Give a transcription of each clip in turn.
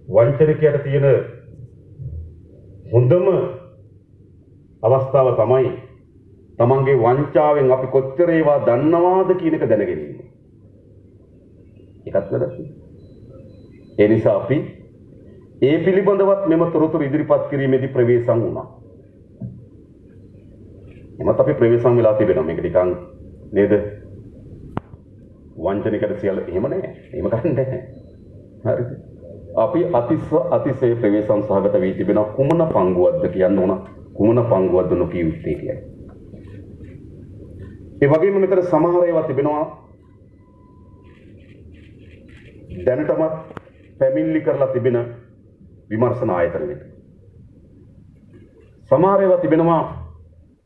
වංචනිකයට තියෙන හොඳම අවස්ථාව තමයි තමන්ගේ වංචාවෙන් අපි කොච්චර ඒවා දන්නවාද කියන එක දැන ගැනීම. ඒකත් වැදගත්. ඒ නිසා අපි ඒ පිළිබඳවත් මෙම තොරතුරු ඉදිරිපත් කිරීමේදී ප්‍රවේශම් වුණා. එමත් අපි ප්‍රවේශම් වෙලා තිබෙනවා. මේක නිකන් නේද? වංචනිකයට සියල්ල එහෙම නැහැ. එහෙම කරන්නේ නැහැ. හරිද? අපි අතිශය ප්‍රවේශම් සහගත වී තිබෙන කුමන පංගුවක්ද කියන්න ඕන. කුමන පංගුවක්ද නොකිය යුත්තේ කියයි. ඒ වගේම මෙතන සමහර ඒවා තිබෙනවා දැනටමත් පැමිණිලි කරලා තිබෙන විමර්ශන ආයතන වෙත. සමහර ඒවා තිබෙනවා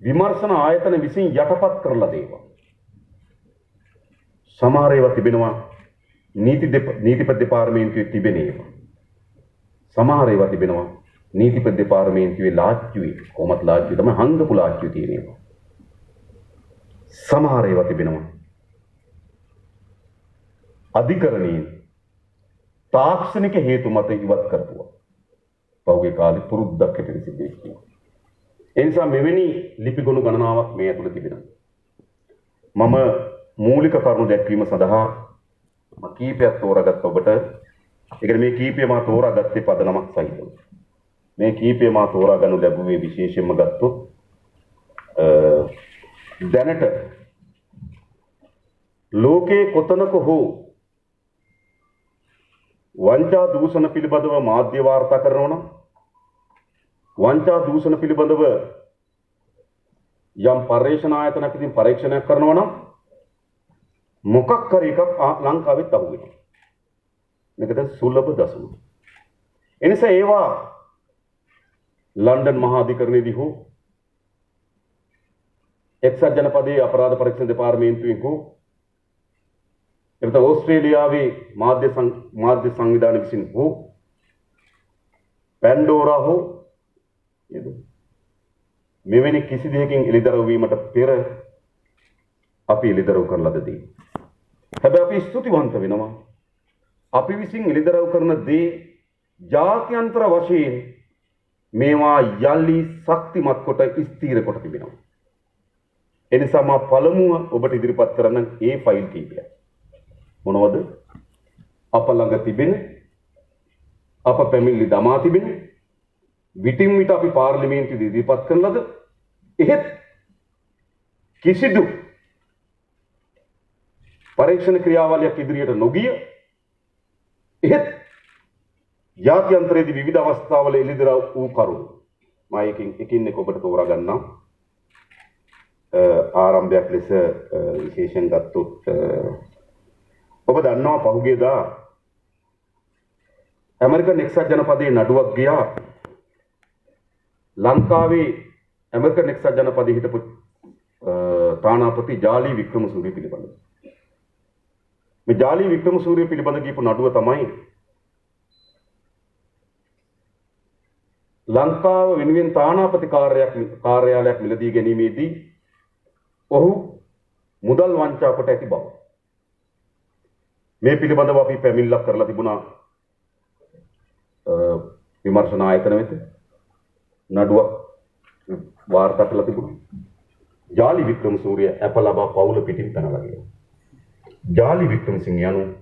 විමර්ශන ආයතන විසින් යටපත් කරලා දේවා. සමහර ඒවා තිබෙනවා නීතිපති දෙපාර්තමේන්තුවේ තිබෙන ඒවා. සමහර ඒවා තිබෙනවා නීතිපති දෙපාර්තමේන්තුවේ ලාච්චුවේ කොහොමත් ලාච්චුවේ තමයි හංගපු ලාච්චුවේ තියෙන ඒවා. සමහර ඒවා තිබෙනවා අධිකරණයේ තාක්ෂණික හේතු මත ඉවත් කරපුවා. පහුගිය කාලේ පුරුද්දක් හැටියට සිද්ධ වෙනවා. ඒ නිසා මෙවැනි ලිපිගොනු ගණනාවක් මේ ඇතුළේ තිබෙනවා. මම මූලික කරුණු දැක්වීම සඳහා කීපයක් තෝරාගත්ත ඔබට. ඒ කියන්නේ මේ කීපය මා තෝරාගත්තේ පදනමක් සහිතව. මේ කීපය මා තෝරා ගන්නු ලැබුවේ විශේෂයෙන්ම ගත්තොත් දැනට ලෝකේ කොතනක හෝ වංචා දූෂණ පිළිබඳව මාධ්‍ය වාර්තා කරනවා නම් වංචා දූෂණ පිළිබඳව යම් පර්යේෂණ ආයතනයක් විසින් පරීක්ෂණයක් කරනවා නම් මොකක් හරි එකක් ලංකාවෙත් අහු වෙනවා. මේකද සුලභ දසුන. එනිසා ඒවා ලන්ඩන් මහාධිකරණයේදී හෝ එක්සත් ජනපදයේ අපරාධ පරීක්ෂණ දෙපාර්තමේන්තුවෙන් හෝ එතකොට ඕස්ට්‍රේලියාවේ මාධ්‍ය සංවිධාන විසින් හෝ පැන්ඩෝරා හෝ මෙවැනි කිසි දෙයකින් එළිදරව් වීමට පෙර අපි එළිදරව් කරලා දෙදී. හැබැයි අපි ස්තුතිවන්ත වෙනවා. අපි විසින් එළිදරව් කරන දේ ජාත්‍යන්තර වශයෙන් මේවා යලි ශක්තිමත් කොට ස්ථීර කොට තිබෙනවා. එනිසා මා පළමුව ඔබට ඉදිරිපත් කරන ඒ ෆයිල් කීපය. මොනවද? අප ළඟ තිබෙන අප පැමිණිලි දමා තිබෙන විටින් විට අපි පාර්ලිමේන්තුවේ ඉදිරිපත් කරන ලද එහෙත් කිසිදු පරීක්ෂණ ක්‍රියාවලියක් ඉදිරියට නොගිය එහෙත් ජාත්‍යන්තරයේදී විවිධ අවස්ථාවල එළිදරව් වූ කරුණු මම එකින් එක ඔබට තෝරා ගන්නම්. ආරම්භයක් ලෙස විශේෂයෙන් ගත්තොත් ඔබ දන්නවා පහුගියදා ඇමරිකන් එක්සත් ජනපදයේ නඩුවක් ගියා ලංකාවේ ඇමරිකන් එක්සත් ජනපදයේ හිටපු තානාපති ජාලි වික්‍රමසූරිය පිළිබඳව. මේ ජාලි වික්‍රමසූරිය පිළිබඳ කියපු නඩුව තමයි ලංකාව වෙනුවෙන් තානාපති කාර්යාලයක් මිලදී ගැනීමේදී ඔහු මුදල් වංචා කොට ඇති බව. මේ පිළිබඳව අපි පැමිණිල්ලක් කරලා තිබුණා විමර්ශන ආයතන වෙත. නඩුවක් වාර්තා කරලා තිබුණා. ජාලි වික්‍රමසූරිය අප ලබා පවුල පිටින් පැනලා ගියා. ජාලි වික්‍රමසිංහ යනු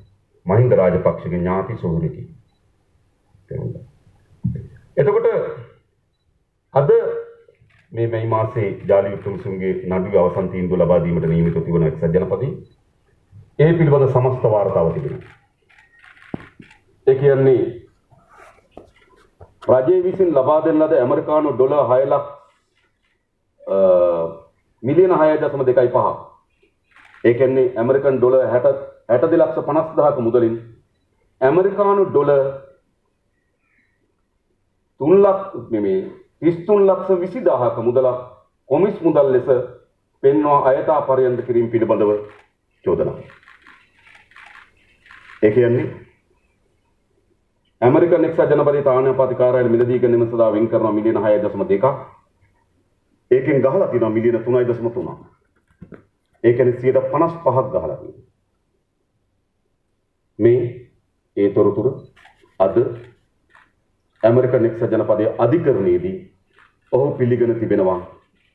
මහින්ද රාජපක්ෂගේ ඥාති සොහොයුරෙකි. එතකොට අද මේ මාසේ ජාලි වික්‍රමසිංහගේ නඩුවේ අවසන් තීන්දුව ලබා දීමට නියමිතව තිබෙන එක්සත් ජනපදයේ ඒ පිළිබඳ සමස්ත වාර්තාව තිබෙනවා. ඒ කියන්නේ රජය විසින් ලබා දෙන ලද ඇමරිකානු ඩොලර් 6 මිලියන 6.25 ඒ කියන්නේ ඇමරිකන් ඩොලර් 62,50,000ක මුදලින් ඇමරිකානු ඩොලර් 33,20,000ක මුදලක් කොමිස් මුදල් ලෙස පෙන්වා අයථා පරියන්ත කිරීම පිළිබඳව චෝදනා. ඒ කියන්නේ ඇමරිකන් එක්සත් ජනපදයේ තානාපති කාර්යාලය මිලදී ගැනීම සඳහා වෙන් කරන මිලියන 6.2ක් ඒකෙන් ගහලා තියෙනවා මිලියන 3.3. ඒ කියන්නේ 55ක් ගහලා තියෙනවා. මේ ඒ තොරතුරු අද ඇමරිකන් එක්සත් ජනපදයේ අධිකරණයේදී ඔහු පිළිගෙන තිබෙනවා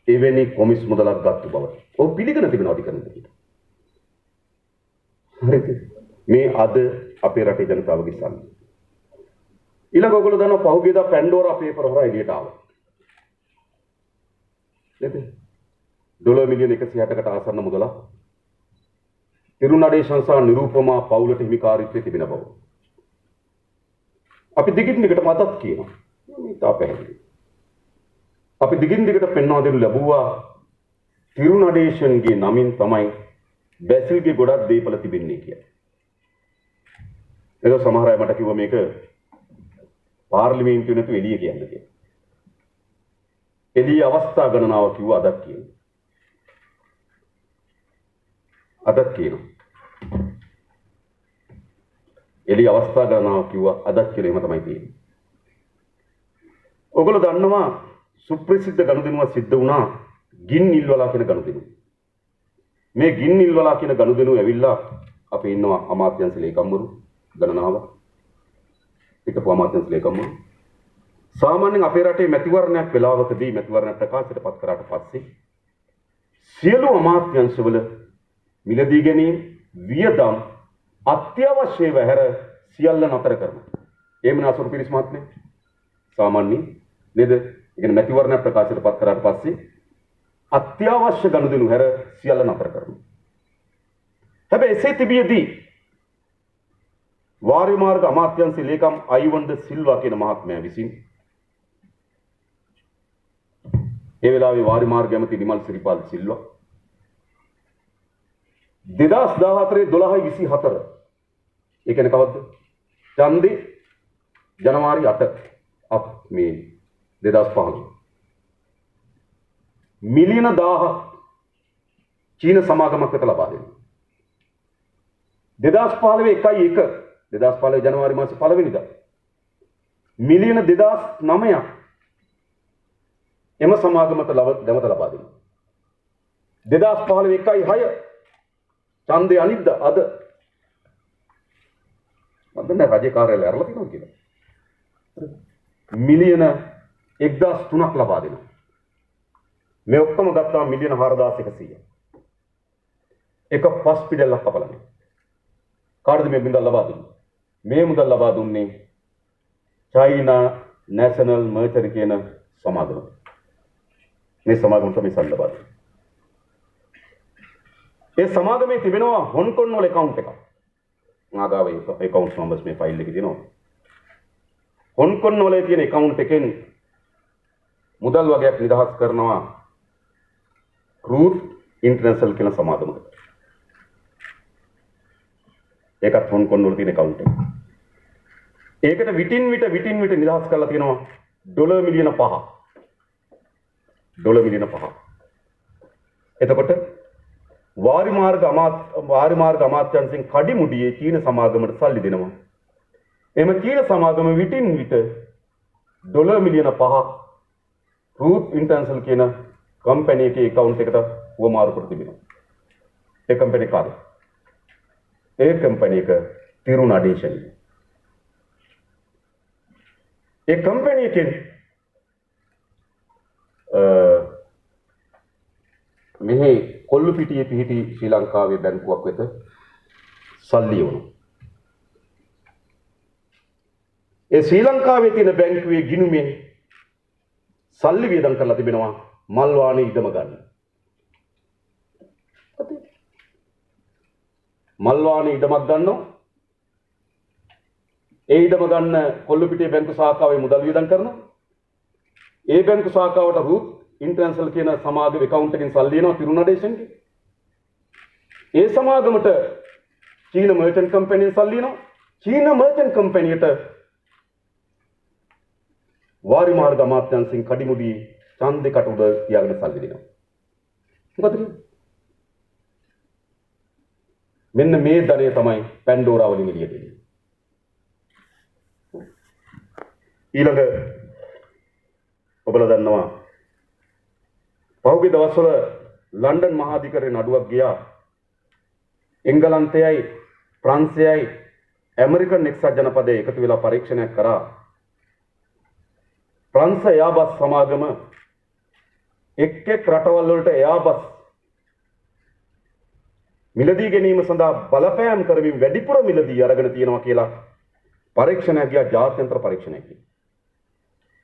එවැනි කොමිස් මුදලක් ගත්තු බව. ඔහු පිළිගෙන තිබෙනවා අධිකරණයේදී. හරිද? මේ අද අපේ රටේ ජනතාවගේ සල්ලි. ඊළඟ ඔයගොල්ලෝ දන්නවා පහුගියදා පැන්ඩෝරා පේපර් හොරා එළියට ආවා. නේද? ඩොලර් මිලියන 160කට ආසන්න මුදලක් තිරුනඩේශන් සහ නිරූපමා පවුලට හිමිකාරීත්වයේ තිබෙන බව. අපි දිගින් දිගට මතක් කියනවා. මේ තා පැහැදිලි. අපි දිගින් දිගට පෙන්වා දෙනු ලැබුවා තිරුනඩේශන්ගේ නමින් තමයි බැසිල්ගේ ගොඩක් දීපල තිබෙන්නේ කියලා. ඒක සමහර අය මට කිව්වා මේක පාර්ලිමේන්තුවේ නැතු එළිය කියන්නේ කියලා. එළිය අවස්ථා ගණනාව කිව්වා අදක් කියනවා. අදක් කියනවා. එළිය අවස්ථා ගණනාව කිව්වා අදක් කියලා එහෙම තමයි තියෙන්නේ. ඔයගොල්ලෝ දන්නවා සුප්‍රසිද්ධ ගනුදෙනුවක් සිද්ධ වුණා ගින් නිල්වලා කියන ගනුදෙනුව. මේ ගින් නිල්වලා කියන ගනුදෙනුව ඇවිල්ලා අපි ඉන්නවා අමාත්‍යාංශ ලේකම්වරු ගණනාව. පිටපො අමාත්‍යාංශ ලේකම්වරු. සාමාන්‍යයෙන් අපේ රටේ මැතිවරණයක් වෙලාවකදී මැතිවරණ ප්‍රකාශයට පත් කරාට පස්සේ සියලු අමාත්‍යාංශවල මිලදී ගැනීම වියදම් අත්‍යවශ්‍යව හැර සියල්ල නතර කරනවා. එහෙම නාසුරු පිරිස් මහත්මයා සාමාන්‍යයෙන් නේද? ඒ කියන්නේ මැතිවරණ ප්‍රකාශයට පත් කරාට පස්සේ අත්‍යවශ්‍ය ගනුදෙනු හැර සියල්ල නතර කරනවා. හැබැයි එසේ තිබියදී වාරි මාර්ග අමාත්‍යාංශ ලේකම් අයිවන්ද සිල්වා කියන මහත්මයා විසින් ඒ වෙලාවේ වාරි මාර්ග ඇමති නිමල් සිරිපාල් සිල්වා 2014 ඒ කියන්නේ කවද්ද? ඡන්දේ ජනවාරි 8 මේ 2015 මිලියන 1000ක් චීන සමාගමක් වෙත ලබා දෙනවා. 2015 ජනවාරි මාසේ 1 වෙනිදා මිලියන 2009ක් එම සමාගමට දැමත ලබා දෙනවා. 2015 1/6 ඡන්දේ අනිද්දා අද මම දැන් රජේ කාර්යාලය අරලා තියෙනවා කියලා. මිලියන 1003ක් ලබා දෙනවා. මේ ඔක්කොම ගත්තාම මිලියන 4100. එක පස් පිටලක් කපලා. කාටද මේ මුදල් ලබා දුන්නේ? මේ මුදල් ලබා දුන්නේ චයිනා නැෂනල් මර්චරි කියන සමාගම. මේ සමාගම තමයි සල්ලි ලබා දෙන්නේ. ඒ සමාගමේ තිබෙනවා හොන්කොන් වල account එකක්. මාගාවේ account numbers මේ ෆයිල් එකේ තියෙනවා. හොන්කොන් වල තියෙන account එකෙන් මුදල් වගේක් නිදහස් කරනවා රූට් ඉන්ටර්නැෂනල් කියන සමාගමකට. ඒකත් හොන්කොන් වල තියෙන account එක. ඒකට විටින් විට නිදහස් කරලා තියෙනවා ඩොලර් මිලියන 5. ඩොලර් මිලියන 5. එතකොට වාරි මාර්ග අමාත්‍යාංශයෙන් කඩිමුඩියේ චීන සමාගමට සල්ලි දෙනවා. එම චීන සමාගම විටින් විට ඩොලර් මිලියන 5ක් රූට් ඉන්ටර්නැෂනල් කියන කම්පැනි එකේ account එකට වමාරු කර තිබෙනවා. ඒ කම්පැනි කාර්ය. ඒ කම්පැනි එක තිරුනඩේශන්. ඒ කම්පැනි එකෙන් මෙහි කොල්ලු පිටියේ පිහිටි ශ්‍රී ලංකාවේ බැංකුවක් වෙත සල්ලි යවනවා. ඒ ශ්‍රී ලංකාවේ තියෙන බැංකුවේ ගිණුමෙන් සල්ලි වියදම් කරලා තිබෙනවා මල්වානේ ඉඩම ගන්න. මල්වානේ ඉඩමක් ගන්නවා. ඒ ඉඩම ගන්න කොල්ලු පිටියේ බැංකු ශාඛාවේ මුදල් වියදම් කරනවා. ඒ බැංකු ශාඛාවට රූට් ඉන්ටර්නැෂනල් කියන සමාගම account එකෙන් සල්ලි එනවා තිරුනඩේශන්ගේ. ඒ සමාගමට චීන මර්චන්ට් කම්පැනිෙන් සල්ලි එනවා. චීන මර්චන්ට් කම්පැනියට වාරි මාර්ග අමාත්‍යාංශයෙන් කඩිමුඩි ඡන්දයකට උඩ තියාගෙන සල්ලි දෙනවා. මොකද මෙන්න මේ ධනය තමයි පැන්ඩෝරා වලින් එළියට එන්නේ. ඊළඟ ඔබලා දන්නවා පහුගිය දවස්වල ලන්ඩන් මහාධිකරණයේ නඩුවක් ගියා එංගලන්තයයි ප්‍රංශයයි ඇමරිකන් එක්සත් ජනපදයේ එකතු වෙලා පරීක්ෂණයක් කරා ප්‍රංශ එයාබස් සමාගම එක් එක් රටවල් වලට එයාබස් මිලදී ගැනීම සඳහා බලපෑම් කරමින් වැඩිපුර මිලදී අරගෙන තියෙනවා කියලා පරීක්ෂණයක් ගියා ජාත්‍යන්තර පරීක්ෂණයක්.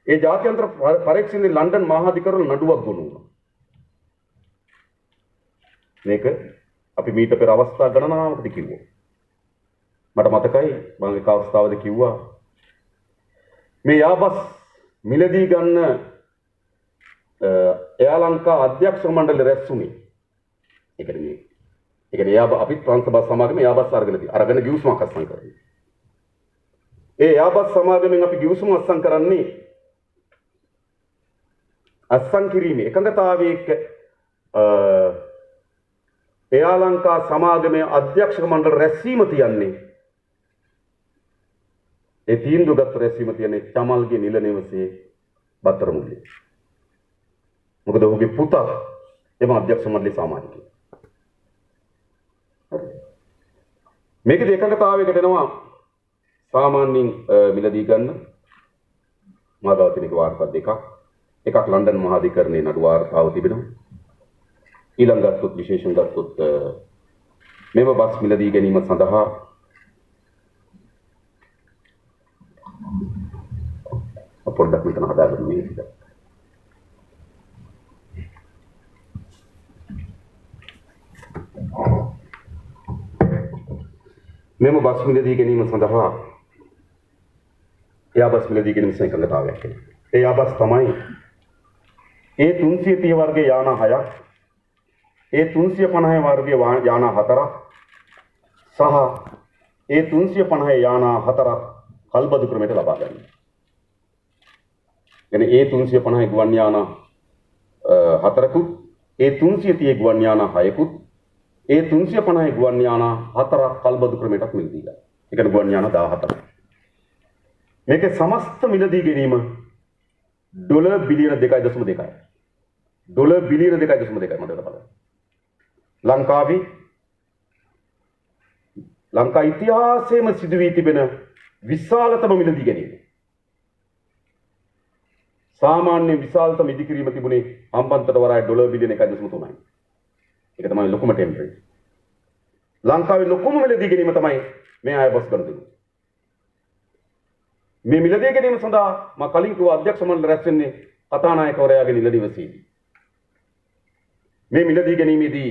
ඒ ජාත්‍යන්තර පරීක්ෂණයේ ලන්ඩන් මහාධිකරණ නඩුවක් ගොනු වුණා. මේක අපි මීට පෙර අවස්ථා ගණනාවකදී කිව්වා. මට මතකයි මම එක අවස්ථාවකදී කිව්වා මේ යාබස් මිලදී ගන්න එයා ලංකා අධ්‍යක්ෂ මණ්ඩලය රැස්ුනේ. ඒ කියන්නේ අපි ප්‍රංශ බස් සමාගමේ යාබස් අරගෙන ගිවිසුමක් අත්සන් කරන්නේ. ඒ යාබස් සමාගමෙන් අපි ගිවිසුම අත්සන් කරන්නේ අත්සන් කිරීමේ එකඟතාවයේ එයා ලංකා සමාගමේ අධ්‍යක්ෂක මණ්ඩල රැස්වීම තියන්නේ ඒ තීන්දුවගත් රැස්වීම තියන්නේ චමල්ගේ නිල නිවසේ බත්තර මුල්ලේ. මොකද ඔහුගේ පුතා එම අධ්‍යක්ෂ මණ්ඩලයේ සමාජිකයෙක්. මේකේ එකඟතාවයකට එනවා සාමාන්‍යයෙන් මිලදී ගන්න මාදාව කෙනෙක් වාර්තා දෙකක්. එකක් ලන්ඩන් මහාධිකරණයේ නඩු වාර්තාව තිබෙනවා. ඊළඟ ගත්තොත් විශේෂයෙන් ගත්තොත් මේව බස් මිලදී ගැනීම සඳහා පොඩ්ඩක් මෙතන හදාගන්න මේක. මෙම බස් මිලදී ගැනීම සඳහා එයා බස් මිලදී ගැනීම සංකල්පතාවයක් තියෙනවා. ඒ යා බස් තමයි ඒ 330 වර්ගයේ යාන 6ක් ඒ 350 වර්ගයේ යාන 4ක් සහ ඒ 350 යාන 4ක් කල්බදු ක්‍රමයට ලබා ගන්නවා. එනේ ඒ 350 ගුවන් යාන 4කුත් ඒ 330 ගුවන් යාන 6කුත් ඒ 350 ගුවන් යාන 4ක් කල්බදු ක්‍රමයටත් මිලදී ගන්නවා. ඒ කියන්නේ ගුවන් යාන 14ක්. මේකේ සමස්ත මිලදී ගැනීම ඩොලර් බිලියන 2.2යි. ඩොලර් බිලියන 2.2යි මතක බලන්න. ලංකා ඉතිහාසයේම සිදු වී තිබෙන විශාලතම මිලදී ගැනීම. සාමාන්‍ය විශාලතම ඉදිකිරීම තිබුණේ හම්බන්තොට වරාය ඩොලර් බිලියන 1.3යි. ඒක තමයි ලොකුම ටෙන්ඩර්. ලංකාවේ ලොකුම මිලදී ගැනීම තමයි මේ අය බස් ගන්න දෙන්නේ. මේ මිලදී ගැනීම සඳහා මා කලින් කිව්ව අධ්‍යක්ෂ මණ්ඩල රැස් වෙන්නේ කතානායකවරයාගේ නිල නිවසේදී. මේ මිලදී ගැනීමේදී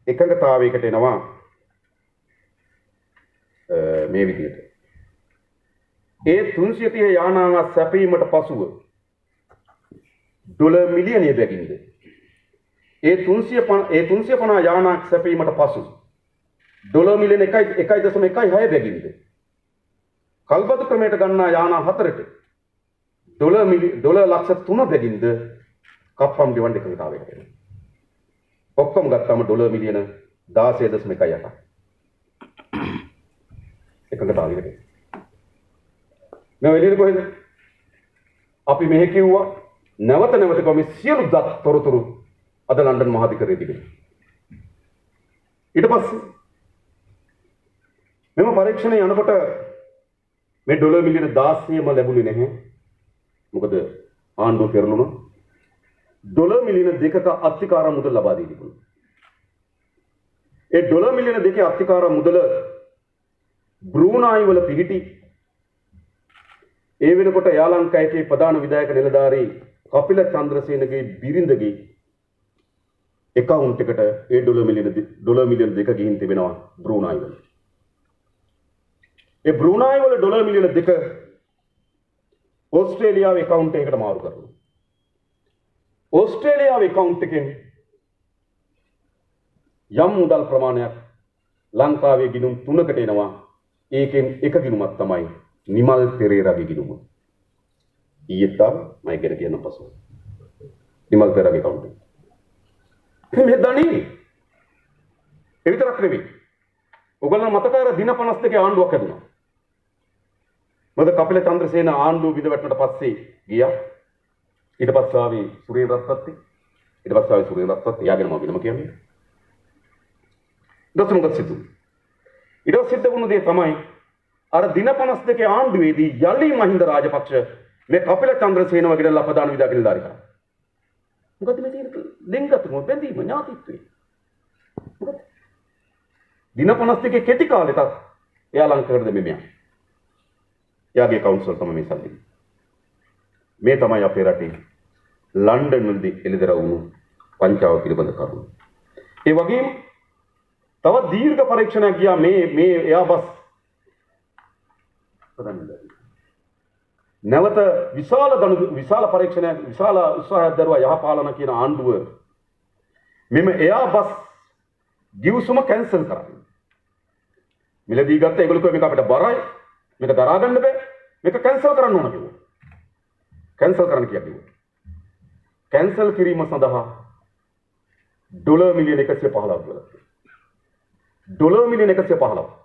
එකඟතාවයකට එනවා මේ විදිහට. ඒ 330 යානාවක් සැපීමට පසුව ඩොලර් මිලියනය බැගින්ද ඒ 350 යානාවක් සැපීමට පසු ඩොලර් මිලියන 1.6 බැගින්ද කල්බදු ක්‍රමයට ගන්නා යානා 4ට ඩොලර් ලක්ෂ 3 බැගින්ද කප්පම් ගෙවන්න එකඟතාවයකට එනවා. ඔක්කොම ගත්තම ඩොලර් මිලියන 16.1ක් එකඟතාවයකට. මේ එළියට කොහෙද? අපි මෙහෙ කිව්වා නැවත කිව්වා මේ සියලු දත් තොරතුරු අද ලන්ඩන් මහාධිකරණයේ තිබෙනවා. ඊට පස්සේ මෙම පරීක්ෂණය යනකොට මේ ඩොලර් මිලියන 16ම ලැබුණේ නැහැ. මොකද ආණ්ඩුව පෙරළුණා. ඩොලර් මිලියන 2ක අත්තිකාර මුදල් ලබා දී තිබුණා. ඒ ඩොලර් මිලියන 2ක අත්තිකාර මුදල බ්‍රූනායි වල පිහිටි ඒ වෙනකොට යා ලංකාවේ ප්‍රධාන විධායක නිලධාරී කපිල චන්ද්‍රසේනගේ බිරිඳගේ account එකට ඒ ඩොලර් මිලියන 2 ගිහින් තිබෙනවා බ්‍රූනායි වල. ඒ බ්‍රූනායි වල ඩොලර් මිලියන 2 ඕස්ට්‍රේලියාවේ account එකකට මාරු කරනවා. ඕස්ට්‍රේලියාවේ account එකෙන් යම් මුදල් ප්‍රමාණයක් ලංකාවේ ගිණුම් 3කට එනවා. ඒකෙන් එක ගිණුමක් තමයි නිමල් පෙරේරාගේ ගිණුම. ඊයේත් මම ඉගෙන ගන්න පසු නිමල් පෙරේරාගේ account එක. මේ දණී ඒ විතරක් නෙවෙයි. ඔයගොල්ලෝ මතක අර දින 52 ආණ්ඩුවක් හැදුනා. මොකද කපිල චන්ද්‍රසේන ආණ්ඩුව විදවැටුණට පස්සේ ගියා. ඊට පස්සේ ආවේ සුරේන් රත්නත්ති. යාගෙන මම වෙනම කියන්නේ. දොස්තර සිද්ධු. ඊට සිද්ධ වුණ දේ තමයි අර දින 52 ආණ්ඩුවේදී යලි මහින්ද රාජපක්ෂ මේ කපිල චන්ද්‍රසේන වගේ දලා ප්‍රධාන විධායක නිලධාරී කරා. මොකද මේ තියෙන ලිංගතුම බැඳීම ඥාතිත්වය. මොකද දින 52 කෙටි කාලෙට එයා ලං කර දෙමෙ මෙයා. එයාගේ කවුන්සල් තමයි මේ සල්ලි. මේ තමයි අපේ රටේ ලන්ඩන් වලදී එළිදරව් වුණු පංචාව පිළිබඳ කරුණු. ඒ වගේම තවත් දීර්ඝ පරීක්ෂණයක් ගියා මේ එයාබස් නැවත විශාල පරීක්ෂණයක් විශාල උත්සාහයක් දරුවා යහපාලන කියන ආණ්ඩුව මෙම එයාබස් ගිවිසුම කැන්සල් කරා. මිලදී ගත්ත ඒගොල්ලෝ කිව්වා මේක අපිට බරයි මේක දරා ගන්න බෑ මේක කැන්සල් කරන්න ඕන කිව්වා. කැන්සල් කරන්න කිව්වා. කැන්සල් කිරීම සඳහා $115 මිලියන $115